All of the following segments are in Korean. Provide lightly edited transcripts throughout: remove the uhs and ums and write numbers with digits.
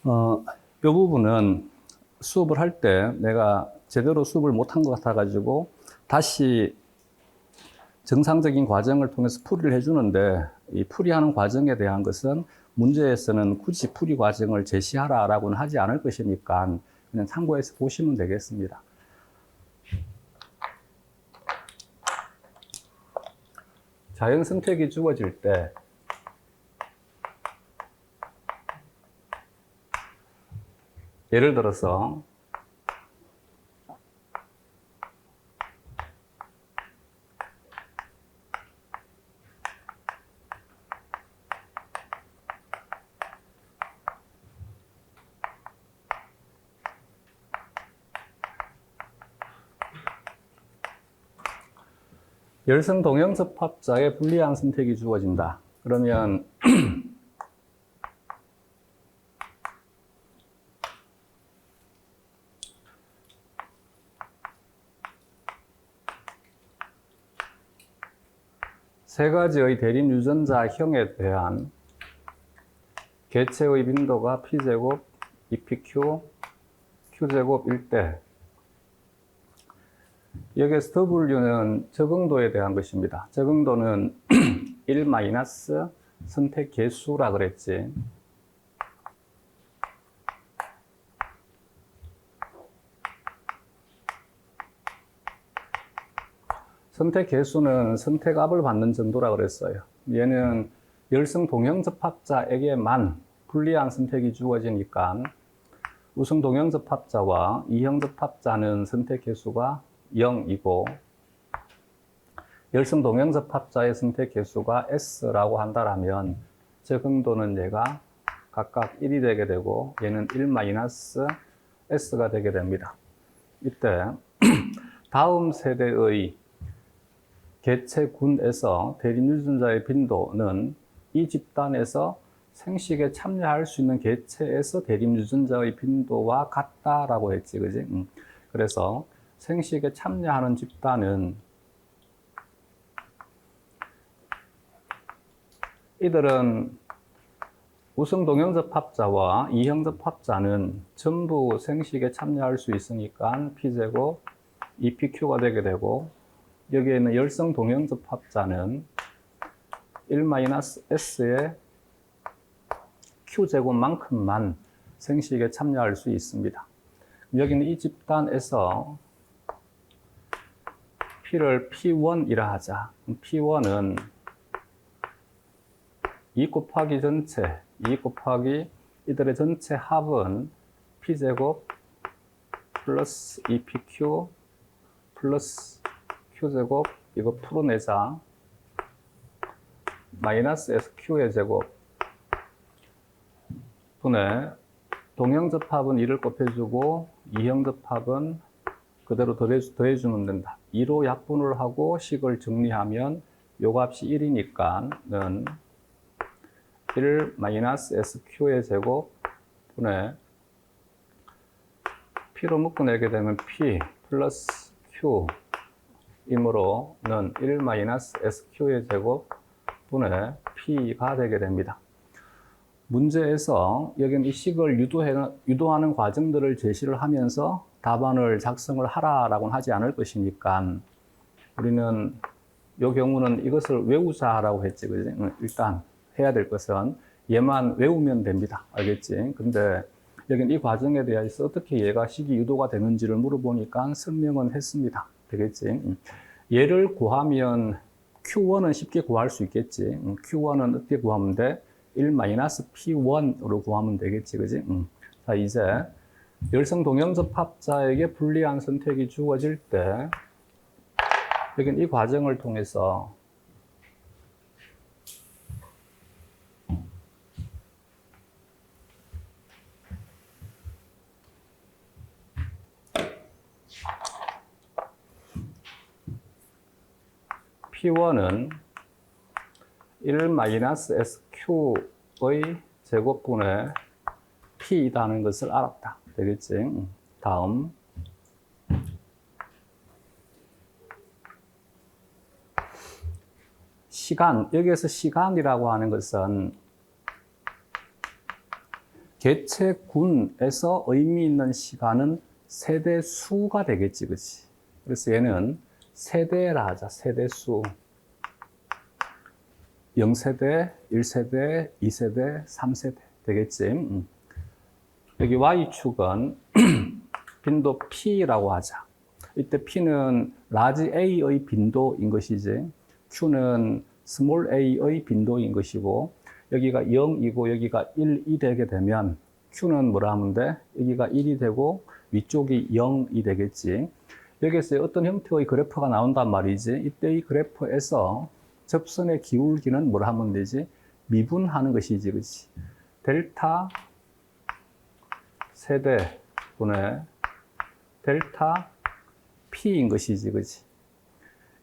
이 부분은 수업을 할 때 내가 제대로 수업을 못한 것 같아가지고 다시 정상적인 과정을 통해서 풀이를 해주는데, 이 풀이하는 과정에 대한 것은 문제에서는 굳이 풀이 과정을 제시하라라고는 하지 않을 것이니까 그냥 참고해서 보시면 되겠습니다. 자연 선택이 주어질 때 예를 들어서 열성 동형접합자의 불리한 선택이 주어진다. 그러면 세 가지의 대립 유전자형에 대한 개체의 빈도가 P제곱, EPQ, Q제곱일 때, 여기에서 W는 적응도에 대한 것입니다. 적응도는 1 마이너스 선택 개수라 그랬지. 선택 개수는 선택압을 받는 정도라 그랬어요. 얘는 열성 동형접합자에게만 불리한 선택이 주어지니까 우성 동형접합자와 이형 접합자는 선택 개수가 0이고, 열성 동형접합자의 선택 개수가 S라고 한다면 적응도는 얘가 각각 1이 되게 되고 얘는 1 마이너스 S가 되게 됩니다. 이때 다음 세대의 개체군에서 대립 유전자의 빈도는 이 집단에서 생식에 참여할 수 있는 개체에서 대립 유전자의 빈도와 같다라고 했지, 그지? 그래서 생식에 참여하는 집단은 이들은 우성 동형접합자와 이형 접합자는 전부 생식에 참여할 수 있으니까 P제곱, EPQ가 되게 되고, 여기에 있는 열성 동형접합자는 1-S의 Q제곱만큼만 생식에 참여할 수 있습니다. 여기는 이 집단에서 P를 P1이라 하자. P1은 2 곱하기 전체, 2 곱하기 이들의 전체 합은 P제곱 플러스 EPQ 플러스 Q제곱, 이거 풀어내자. 마이너스 SQ의 제곱 분의 동형접합은 2를 곱해주고 이형접합은 그대로 더해주면 된다. 2로 약분을 하고 식을 정리하면 요 값이 1이니까는 1 마이너스 SQ의 제곱 분의 P로 묶어내게 되면 P 플러스 Q 이므로는 1 마이너스 SQ의 제곱 분의 P가 되게 됩니다. 문제에서 여기는 이 식을 유도하는 과정들을 제시를 하면서 답안을 작성을 하라라고는 하지 않을 것이니까 우리는 이 경우는 이것을 외우자라고 했지, 그지? 일단 해야 될 것은 얘만 외우면 됩니다. 알겠지? 근데 여기는 이 과정에 대해서 어떻게 얘가 식이 유도가 되는지를 물어보니까 설명은 했습니다. 되겠지? 얘를 구하면 Q1은 쉽게 구할 수 있겠지. Q1은 어떻게 구하면 돼? 1-P1으로 구하면 되겠지, 그지? 자, 이제 열성 동형접합자에게 불리한 선택이 주어질 때, 여긴 이 과정을 통해서 P1은 1-SQ의 제곱분의 P이라는 것을 알았다. 되겠지? 다음. 시간. 여기에서 시간이라고 하는 것은 개체군에서 의미 있는 시간은 세대수가 되겠지, 그치? 그래서 얘는 세대라 하자, 세대수. 0세대, 1세대, 2세대, 3세대 되겠지. 여기 Y축은 빈도 P라고 하자. 이때 P는 라지 A의 빈도인 것이지, Q는 스몰 a의 빈도인 것이고, 여기가 0이고 여기가 1이 되게 되면 Q는 뭐라 하면 돼? 여기가 1이 되고 위쪽이 0이 되겠지. 여기에서 어떤 형태의 그래프가 나온단 말이지. 이때 이 그래프에서 접선의 기울기는 뭐라 하면 되지? 미분하는 것이지, 그렇지? 델타 세대분의 델타 P인 것이지, 그렇지?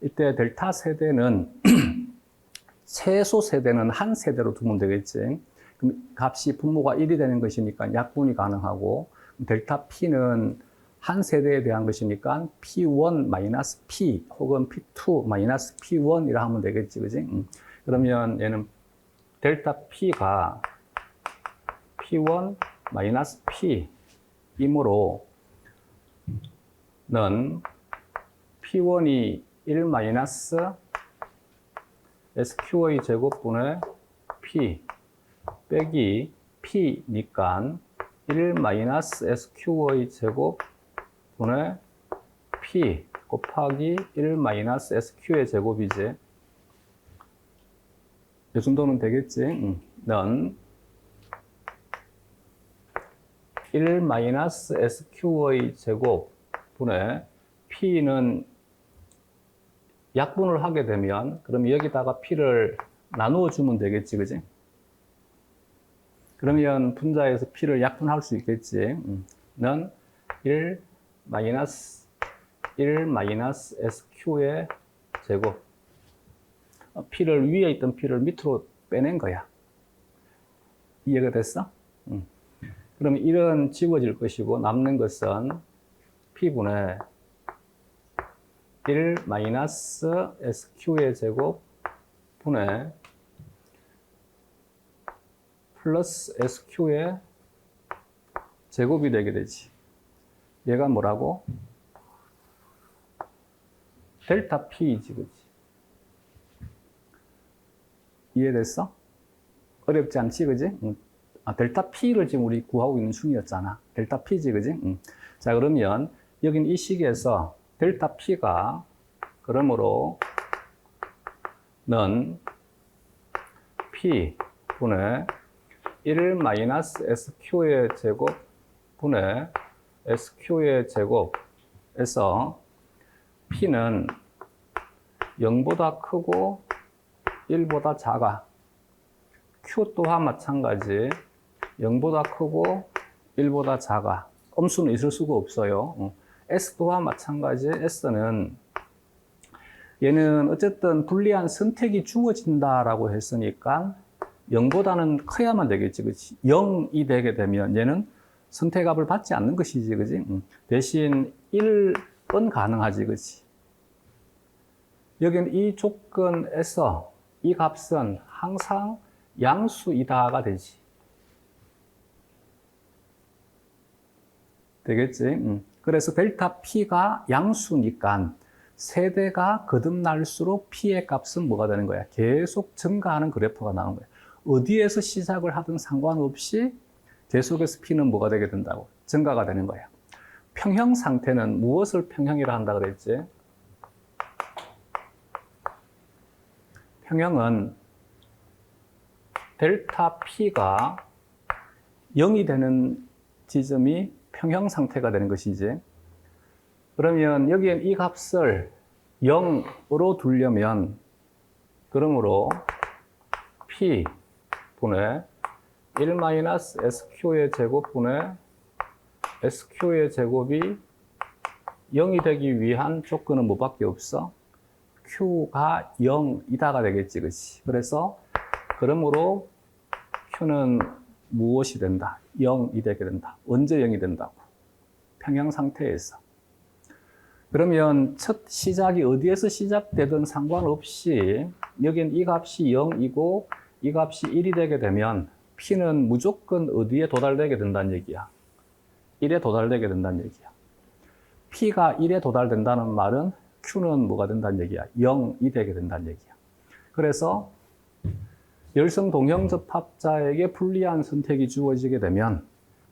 이때 델타 세대는 최소 세대는 한 세대로 두면 되겠지. 그럼 값이 분모가 1이 되는 것이니까 약분이 가능하고, 델타 P는 한 세대에 대한 것이니까 P1 마이너스 P 혹은 P2 마이너스 P1이라 하면 되겠지, 그지? 그러면 얘는 델타 P가 P1 마이너스 P이므로 는 P1이 1 마이너스 SQ의 제곱분의 P 빼기 P니까 1 마이너스 SQ의 제곱분의 P 곱하기 1 마이너스 SQ의 제곱이지. 이 정도는 되겠지. 는 1 마이너스 SQ의 제곱분의 P는 약분을 하게 되면, 그럼 여기다가 P를 나누어 주면 되겠지, 그지? 그러면 분자에서 P를 약분할 수 있겠지. 는 1 마이너스 SQ의 제곱. P를 위에 있던 P를 밑으로 빼낸 거야. 이해가 됐어? 그러면 1은 지워질 것이고 남는 것은 P분의 1 마이너스 SQ의 제곱 분의 플러스 SQ의 제곱이 되게 되지. 얘가 뭐라고? 델타 P이지, 그치? 이해됐어? 어렵지 않지, 그지? 델타 P를 지금 우리 구하고 있는 중이었잖아. 델타 P지, 그지? 자, 그러면 여긴 이 식에서 델타 P가 그러므로 는 P 분의 1 마이너스 SQ의 제곱 분의 SQ의 제곱에서 P는 0보다 크고 1보다 작아. Q 또한 마찬가지 0보다 크고 1보다 작아. 음수는 있을 수가 없어요. S 또한 마찬가지. S는 얘는 어쨌든 불리한 선택이 주어진다라고 했으니까 0보다는 커야만 되겠지, 그렇지? 0이 되게 되면 얘는 선택값을 받지 않는 것이지, 그렇지? 대신 1은 가능하지, 그렇지? 여기는 이 조건에서 이 값은 항상 양수이다가 되지. 되겠지? 그래서 델타 P가 양수니까 세대가 거듭날수록 P의 값은 뭐가 되는 거야? 계속 증가하는 그래프가 나오는 거야. 어디에서 시작을 하든 상관없이 계속해서 P는 뭐가 되게 된다고? 증가가 되는 거야. 평형 상태는 무엇을 평형이라 한다 그랬지? 평형은 델타 P가 0이 되는 지점이 평형 상태가 되는 것이지. 그러면 여기에 이 값을 0으로 두려면, 그러므로 P 분의 1 마이너스 SQ의 제곱분의 SQ의 제곱이 0이 되기 위한 조건은 뭐밖에 없어? Q가 0이다가 되겠지, 그렇지? 그래서 그러므로 Q는 무엇이 된다? 0이 되게 된다. 언제 0이 된다고? 평형 상태에서. 그러면 첫 시작이 어디에서 시작되든 상관없이 여긴 이 값이 0이고 이 값이 1이 되게 되면 P는 무조건 어디에 도달되게 된다는 얘기야? 1에 도달되게 된다는 얘기야. P가 1에 도달된다는 말은 Q는 뭐가 된다는 얘기야? 0이 되게 된다는 얘기야. 그래서 열성 동형접합자에게 불리한 선택이 주어지게 되면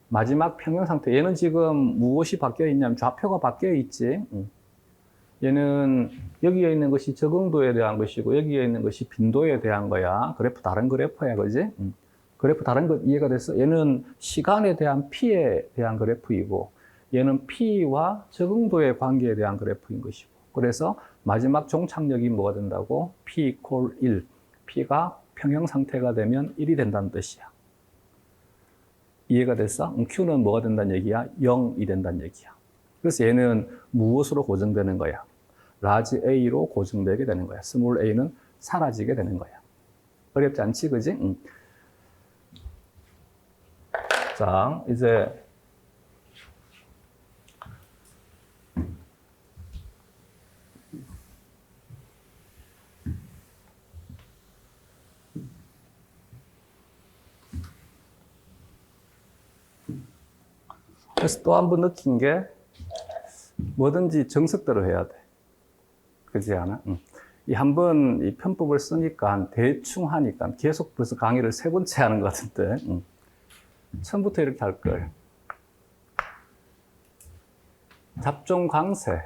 마지막 평형 상태, 얘는 지금 무엇이 바뀌어 있냐면 좌표가 바뀌어 있지. 얘는 여기에 있는 것이 적응도에 대한 것이고 여기에 있는 것이 빈도에 대한 거야. 그래프 다른 그래프야, 그지? 그래프 다른 것 이해가 됐어? 얘는 시간에 대한 P에 대한 그래프이고 얘는 P와 적응도의 관계에 대한 그래프인 것이고 그래서 마지막 종착역이 뭐가 된다고? P equal 1. P가 평형 상태가 되면 1이 된다는 뜻이야. 이해가 됐어? Q는 뭐가 된다는 얘기야? 0이 된다는 얘기야. 그래서 얘는 무엇으로 고정되는 거야? 라지 A로 고정되게 되는 거야. 스몰 a는 사라지게 되는 거야. 어렵지 않지, 그지? 자, 이제 그래서 또 한 번 느낀 게 뭐든지 정석대로 해야 돼. 그렇지 않아? 이 한 번 이 편법을 쓰니까 대충 하니까 계속 벌써 강의를 3번째 하는 것 같은데 처음부터 이렇게 할 걸. 잡종 강세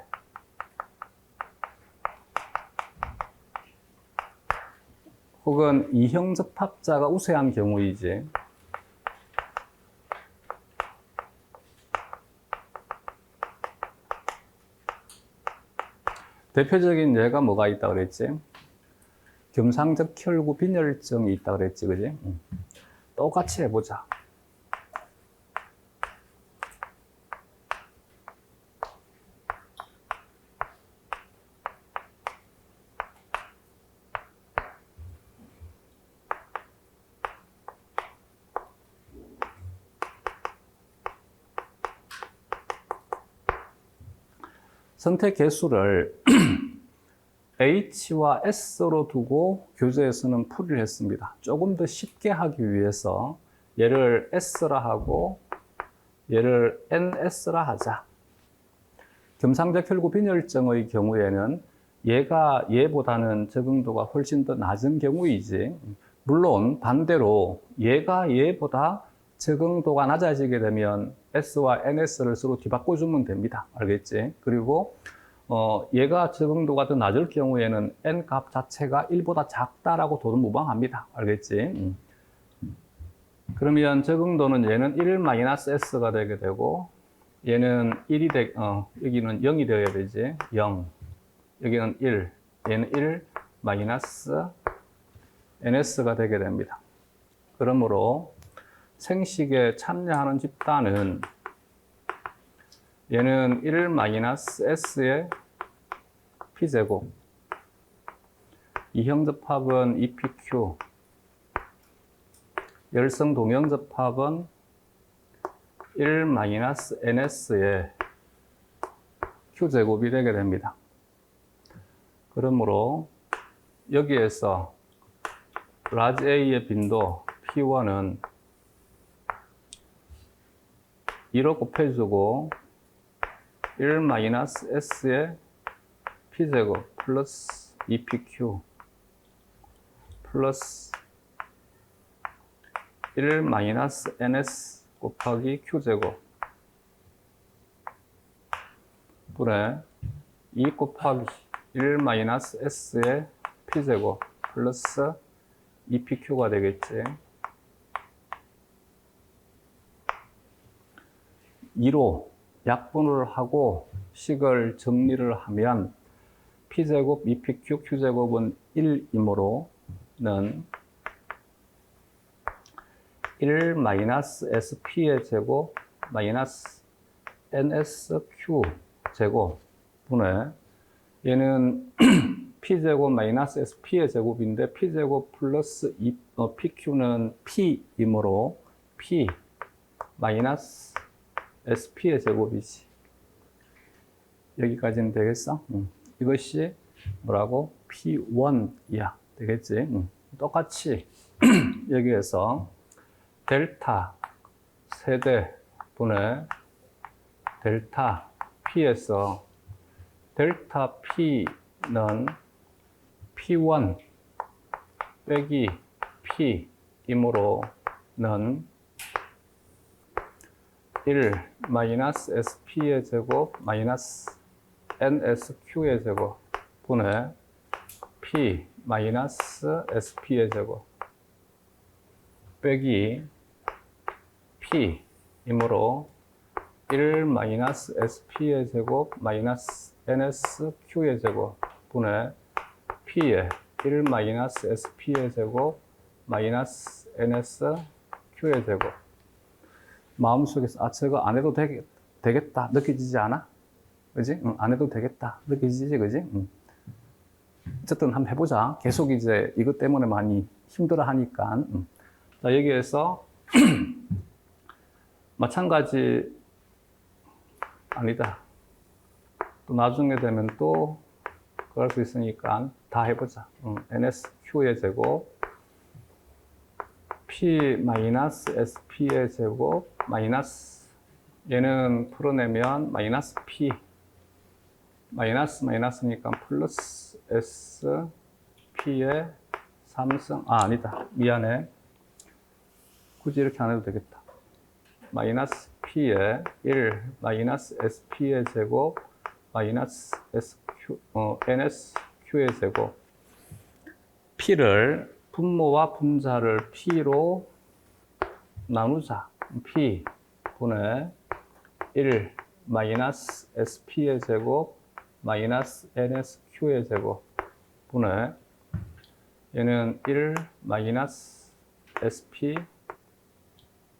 혹은 이형 접합자가 우세한 경우이지. 대표적인 예가 뭐가 있다 그랬지? 겸상적 혈구 빈혈증이 있다 그랬지, 그지? 똑같이 해보자. 선택 개수를 H와 S로 두고 교재에서는 풀이를 했습니다. 조금 더 쉽게 하기 위해서 얘를 S라 하고 얘를 NS라 하자. 겸상적 혈구 빈혈증의 경우에는 얘가 얘보다는 적응도가 훨씬 더 낮은 경우이지. 물론 반대로 얘가 얘보다 적응도가 낮아지게 되면 S와 NS를 서로 뒤바꿔주면 됩니다. 알겠지? 그리고 얘가 적응도가 더 낮을 경우에는 N 값 자체가 1보다 작다라고 둬도 무방합니다. 알겠지? 그러면 적응도는 얘는 1-S가 되게 되고 얘는 1이 여기는 0이 되어야 되지. 0. 여기는 1. 얘는 1-NS가 되게 됩니다. 그러므로 생식에 참여하는 집단은 얘는 1-S의 P제곱 이형접합은 EPQ 열성 동형접합은 1-NS의 Q제곱이 되게 됩니다. 그러므로 여기에서 라지 A의 빈도 P1은 2로 곱해주고 1-S의 P제곱 플러스 EPQ 플러스 1-NS 곱하기 Q제곱 분의 2 곱하기 1-S의 P제곱 플러스 EPQ가 되겠지. 2로 약분을 하고 식을 정리를 하면 P제곱, EPQ, Q제곱은 1이므로는 1-SP의 제곱 마이너스 NSQ 제곱 분의 얘는 P제곱 마이너스 SP의 제곱인데 P제곱 플러스 PQ는 P이므로 P 마이너스 SP의 제곱이지. 여기까지는 되겠어? 이것이 뭐라고? P1이야. 되겠지? 똑같이 여기에서 델타 세대분의 델타 P에서 델타 P는 P1 빼기 P이므로는 1 마이너스 SP의 제곱 마이너스 NSQ의 제곱 분의 P 마이너스 SP의 제곱 빼기 P이므로 1 마이너스 SP의 제곱 마이너스 NSQ의 제곱 분의 P의 1 마이너스 SP의 제곱 마이너스 NSQ의 제곱. 마음속에서 저거 안 해도 되겠다 느껴지지 않아? 그지? 응, 안 해도 되겠다 느껴지지, 그지? 응. 어쨌든 한번 해보자. 계속 이제 이것 때문에 많이 힘들어 하니까. 응. 자, 여기에서 마찬가지 아니다. 또 나중에 되면 또 그럴 수 있으니까 다 해보자. NSQ의 제곱 P 마이너스 SP의 제곱 마이너스 얘는 풀어내면 마이너스 P 마이너스 마이너스니까 플러스 SP의 3승 아니다 미안해 굳이 이렇게 안 해도 되겠다. 마이너스 P의 1 마이너스 SP의 제곱 마이너스 NSQ의 제곱 P를 분모와 분자를 P로 나누자. P 분의 1 마이너스 SP의 제곱 마이너스 NSQ의 제곱 분의 얘는 1 마이너스 SP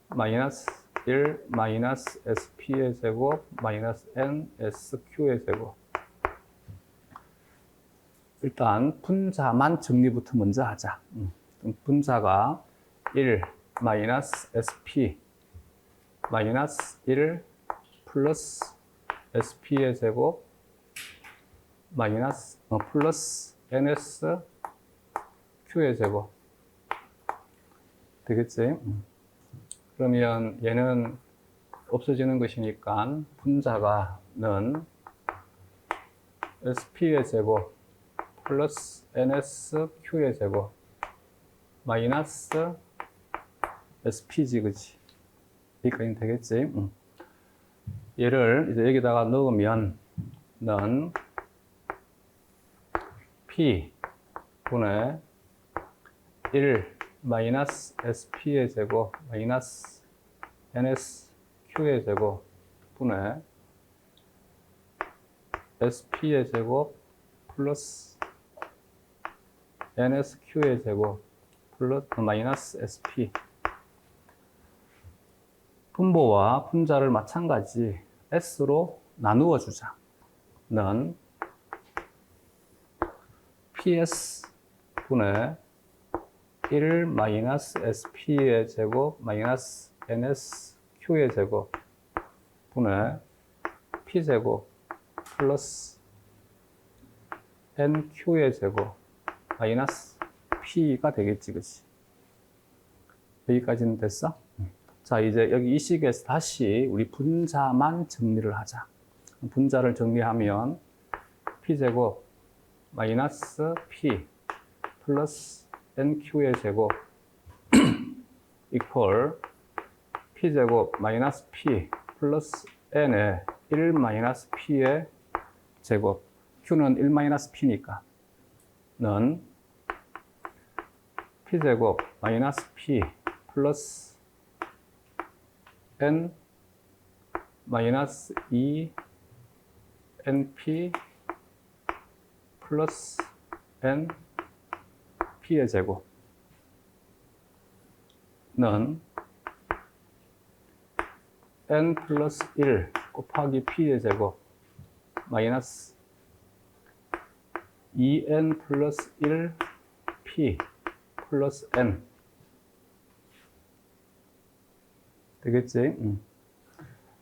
마이너스 1 마이너스 SP의 제곱 마이너스 NSQ의 제곱. 일단 분자만 정리부터 먼저 하자. 분자가 1 마이너스 SP 마이너스 1 플러스 SP의 제곱 마이너스 플러스 NSQ의 제곱 되겠지? 그러면 얘는 없어지는 것이니까 분자가는 SP의 제곱 플러스 NSQ의 제곱 마이너스 SP지, 그치? 여기까지 되겠지? 얘를 이제 여기다가 넣으면 는 P 분의 1 마이너스 SP의 제곱 마이너스 NSQ의 제곱 분의 SP의 제곱 플러스 NSQ의 제곱 플러스 마이너스 SP. 분모와 분자를 마찬가지 S로 나누어 주자. 는 PS 분의 1 마이너스 SP의 제곱 마이너스 NSQ의 제곱 분의 P제곱 플러스 NQ의 제곱 마이너스 P가 되겠지, 그치? 여기까지는 됐어? 자, 이제 여기 이 식에서 다시 우리 분자만 정리를 하자. 분자를 정리하면 P제곱 마이너스 P 플러스 NQ의 제곱 이퀄 P제곱 마이너스 P 플러스 N의 1 마이너스 P의 제곱 Q는 1 마이너스 P니까 는 P제곱 마이너스 P 플러스 N 마이너스 2 NP 플러스 N P의 제곱 는 N 플러스 1 곱하기 P의 제곱 마이너스 2N 플러스 1 P 플러스 N 되겠지?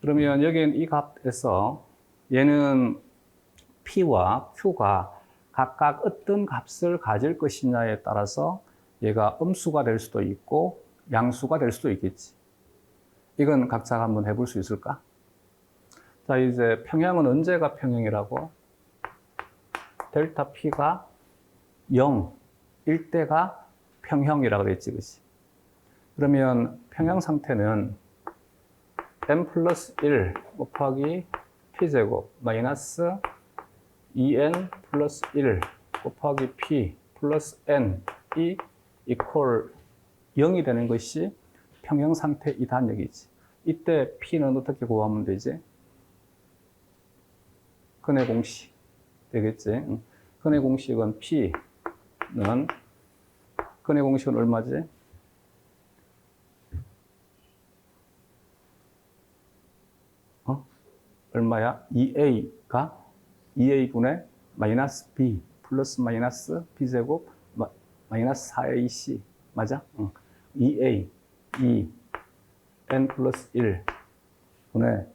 그러면 여기는 이 값에서 얘는 P와 Q가 각각 어떤 값을 가질 것이냐에 따라서 얘가 음수가 될 수도 있고 양수가 될 수도 있겠지. 이건 각자가 한번 해볼 수 있을까? 자, 이제 평형은 언제가 평형이라고? 델타 P가 0일 때가 평형이라고 그랬지, 그치? 그러면 평형 상태는 n 플러스 1 곱하기 P제곱 마이너스 2n 플러스 1 곱하기 P 플러스 N이 이퀄 0이 되는 것이 평형 상태 이 단역이지. 이때 P는 어떻게 구하면 되지? 근의 공식 되겠지. 근의 공식은 P는 근의 공식은 얼마지? 얼마야? 2a가 2a분의 마이너스 b 플러스 마이너스 b제곱 마이너스 4ac 맞아? 2a 2 n 플러스 1 분의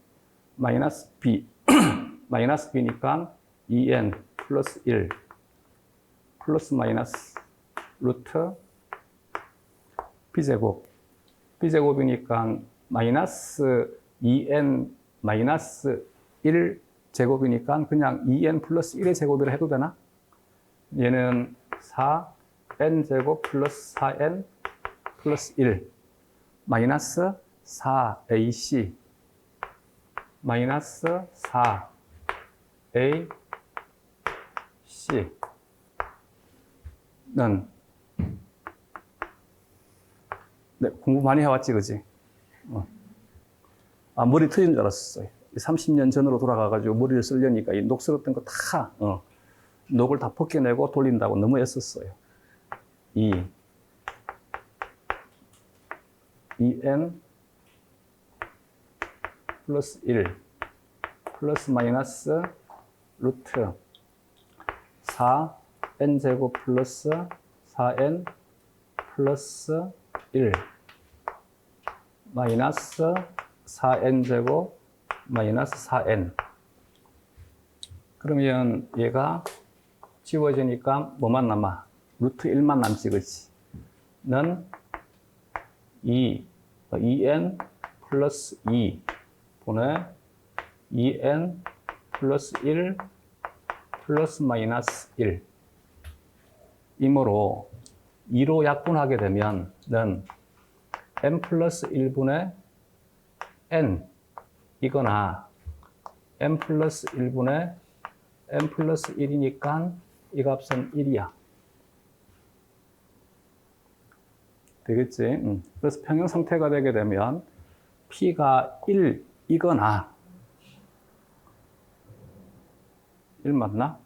마이너스 b 마이너스 b니까 2n 플러스 1 플러스 마이너스 루트 b제곱 b제곱이니까 마이너스 2n 마이너스 1 제곱이니까 그냥 2n 플러스 1의 제곱이라 해도 되나? 얘는 4n 제곱 플러스 4n 플러스 1 마이너스 4ac 마이너스 4ac 는 네, 공부 많이 해왔지, 그지? 머리 트인 줄 알았어요. 30년 전으로 돌아가가지고 머리를 쓰려니까 이 녹슬었던 거 다, 녹을 다 벗겨내고 돌린다고 너무 애썼어요. 2n 플러스 1 플러스 마이너스 루트 4n 제곱 플러스 4n 플러스 1 마이너스 4n 제곱 마이너스 4n. 그러면 얘가 지워지니까 뭐만 남아? 루트 1만 남지, 그치? 는 2n 플러스 2 분의 2n 플러스 1 플러스 마이너스 1 이므로 2로 약분하게 되면 는 n 플러스 1분의 n 이거나 n 플러스 1분의 n 플러스 1이니까 이 값은 1이야. 되겠지? 그래서 평형 상태가 되게 되면 P가 1이거나 1 맞나?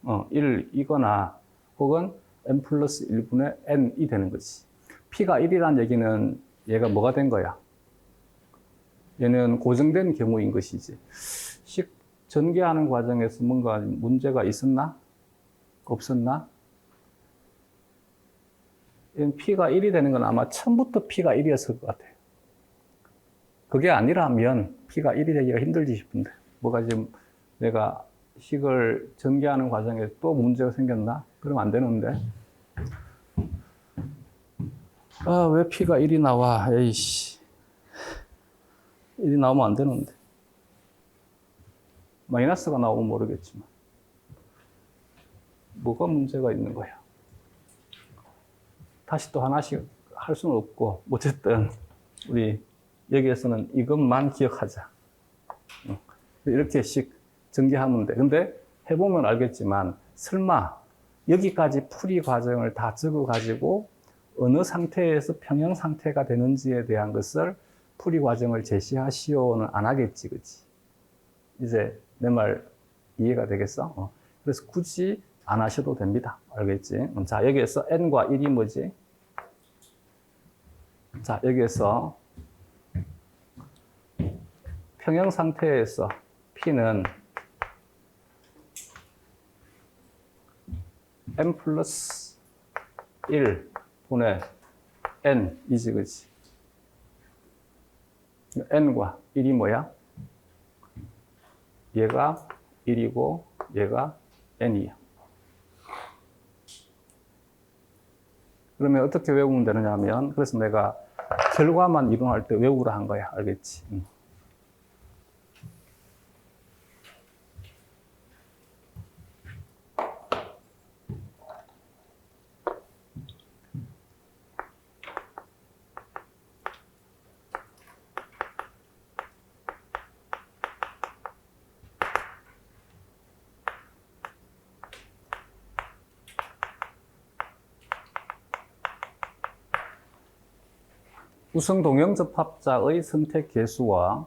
1이거나 혹은 n 플러스 1분의 n이 되는 거지. P가 1이라는 얘기는 얘가 뭐가 된 거야? 얘는 고정된 경우인 것이지. 식 전개하는 과정에서 뭔가 문제가 있었나? 없었나? P가 1이 되는 건 아마 처음부터 P가 1이었을 것 같아요. 그게 아니라면 P가 1이 되기가 힘들지 싶은데 뭐가 지금 내가 식을 전개하는 과정에 또 문제가 생겼나? 그러면 안 되는데. 왜 P가 1이 나와? 에이씨. 1이 나오면 안 되는데. 마이너스가 나오면 모르겠지만. 뭐가 문제가 있는 거야? 다시 또 하나씩 할 수는 없고, 어쨌든, 우리 여기에서는 이것만 기억하자. 이렇게씩 전개하면 돼. 근데 해보면 알겠지만, 설마 여기까지 풀이 과정을 다 적어가지고 어느 상태에서 평형 상태가 되는지에 대한 것을 풀이 과정을 제시하시오는 안 하겠지, 그치? 이제 내 말 이해가 되겠어? 그래서 굳이 안 하셔도 됩니다. 알겠지? 자, 여기에서 n과 1이 뭐지? 자, 여기에서 평형 상태에서 P는 n 플러스 1 분의 n이지, 그치? n과 1이 뭐야? 얘가 1이고 얘가 n이야. 그러면 어떻게 외우면 되느냐 하면, 그래서 내가 결과만 이동할 때 외우라 한 거야. 알겠지? 우성 동형접합자의 선택 개수와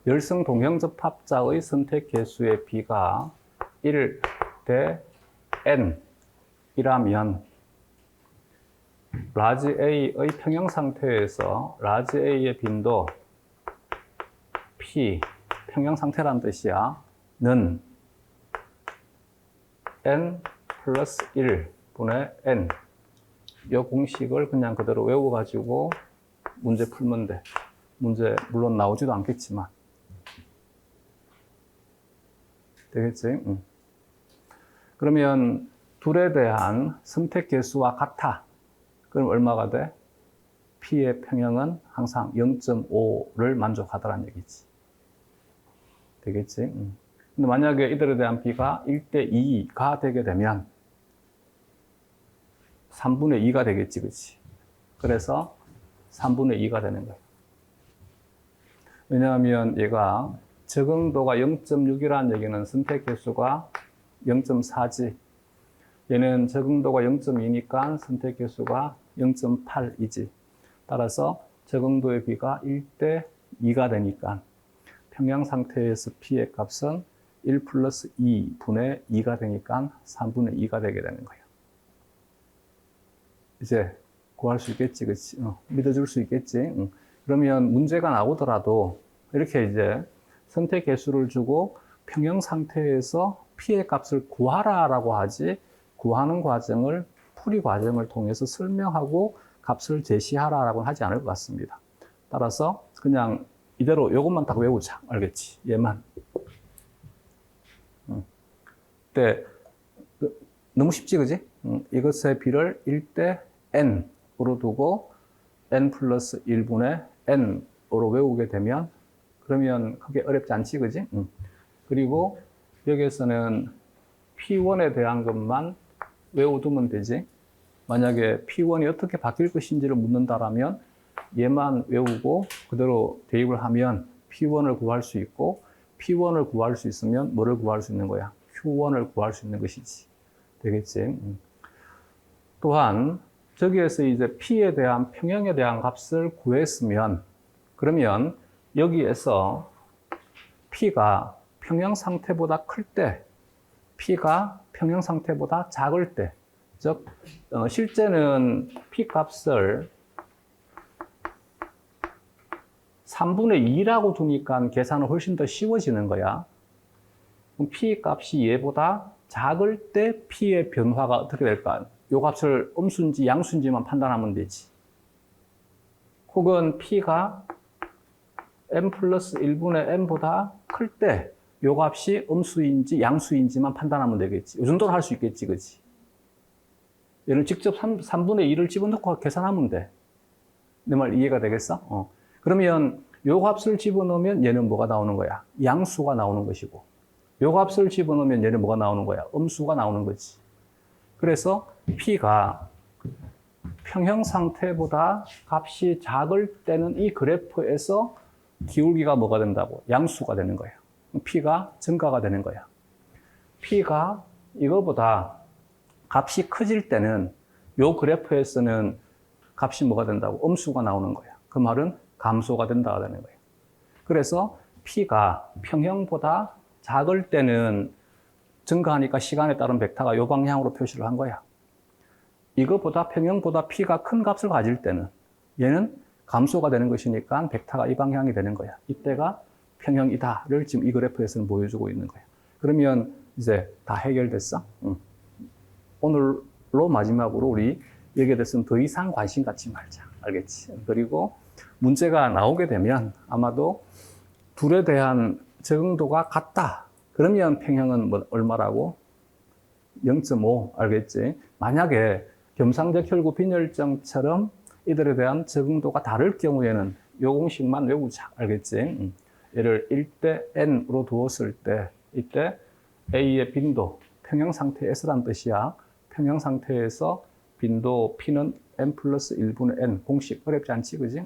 열성 동형접합자의 선택 개수의 비가 1 대 n이라면 라지 A의 평형 상태에서 라지 A의 빈도 P, 평형 상태란 뜻이야, 는 n 플러스 1분의 n. 이 공식을 그냥 그대로 외워가지고 문제 풀면 돼. 문제 물론 나오지도 않겠지만. 되겠지? 그러면 둘에 대한 선택 개수와 같아. 그럼 얼마가 돼? P의 평형은 항상 0.5를 만족하더란 얘기지. 되겠지? 근데 만약에 이들에 대한 B가 1대 2가 되게 되면 3분의 2가 되겠지, 그치? 그래서 3분의 2가 되는 거예요. 왜냐하면 얘가 적응도가 0.6이라는 얘기는 선택 개수가 0.4지. 얘는 적응도가 0.2니까 선택 개수가 0.8이지. 따라서 적응도의 비가 1대 2가 되니까 평형 상태에서 P의 값은 1 플러스 2분의 2가 되니까 3분의 2가 되게 되는 거예요. 이제 구할 수 있겠지, 그치? 믿어줄 수 있겠지? 그러면 문제가 나오더라도 이렇게 이제 선택 개수를 주고 평형 상태에서 P의 값을 구하라라고 하지, 구하는 과정을 풀이 과정을 통해서 설명하고 값을 제시하라라고 하지 않을 것 같습니다. 따라서 그냥 이대로 이것만 딱 외우자. 알겠지? 얘만. 근데 너무 쉽지, 그지? 이것의 비를 1대 n으로 두고 n 플러스 1분의 n으로 외우게 되면 그러면 크게 어렵지 않지, 그지? 그리고 여기에서는 P1에 대한 것만 외워두면 되지. 만약에 P1이 어떻게 바뀔 것인지를 묻는다라면 얘만 외우고 그대로 대입을 하면 P1을 구할 수 있고, P1을 구할 수 있으면 뭐를 구할 수 있는 거야? Q1을 구할 수 있는 것이지. 되겠지? 또한 저기에서 이제 P에 대한 평형에 대한 값을 구했으면 그러면 여기에서 P가 평형 상태보다 클 때, P가 평형 상태보다 작을 때, 즉 실제는 P 값을 3분의 2라고 두니까 계산은 훨씬 더 쉬워지는 거야. 그럼 P 값이 얘보다 작을 때 P의 변화가 어떻게 될까? 이 값을 음수인지 양수인지만 판단하면 되지. 혹은 P가 n 플러스 1분의 n보다 클 때 이 값이 음수인지 양수인지만 판단하면 되겠지. 이 정도는 할 수 있겠지, 그치? 얘를 직접 3분의 2를 집어넣고 계산하면 돼. 내 말 이해가 되겠어? 그러면 이 값을 집어넣으면 얘는 뭐가 나오는 거야? 양수가 나오는 것이고, 이 값을 집어넣으면 얘는 뭐가 나오는 거야? 음수가 나오는 거지. 그래서 P가 평형 상태보다 값이 작을 때는 이 그래프에서 기울기가 뭐가 된다고? 양수가 되는 거예요. P가 증가가 되는 거야. P가 이거보다 값이 커질 때는 이 그래프에서는 값이 뭐가 된다고? 음수가 나오는 거야. 그 말은 감소가 된다가 되는 거예요. 그래서 P가 평형보다 작을 때는 증가하니까 시간에 따른 벡터가 이 방향으로 표시를 한 거야. 이거보다 평형보다 P가 큰 값을 가질 때는 얘는 감소가 되는 것이니까 벡터가 이 방향이 되는 거야. 이때가 평형이다를 지금 이 그래프에서는 보여주고 있는 거야. 그러면 이제 다 해결됐어? 오늘로 마지막으로 우리 여기에 대해서는 더 이상 관심 갖지 말자. 알겠지? 그리고 문제가 나오게 되면 아마도 둘에 대한 적응도가 같다. 그러면 평형은 뭐 얼마라고? 0.5. 알겠지? 만약에 겸상적 혈구 빈혈증처럼 이들에 대한 적응도가 다를 경우에는 요 공식만 외우자. 알겠지? 얘를 1대 n으로 두었을 때 이때 A의 빈도, 평형 상태에서란 뜻이야. 평형 상태에서 빈도 P는 n 플러스 1분의 n. 공식 어렵지 않지, 그지?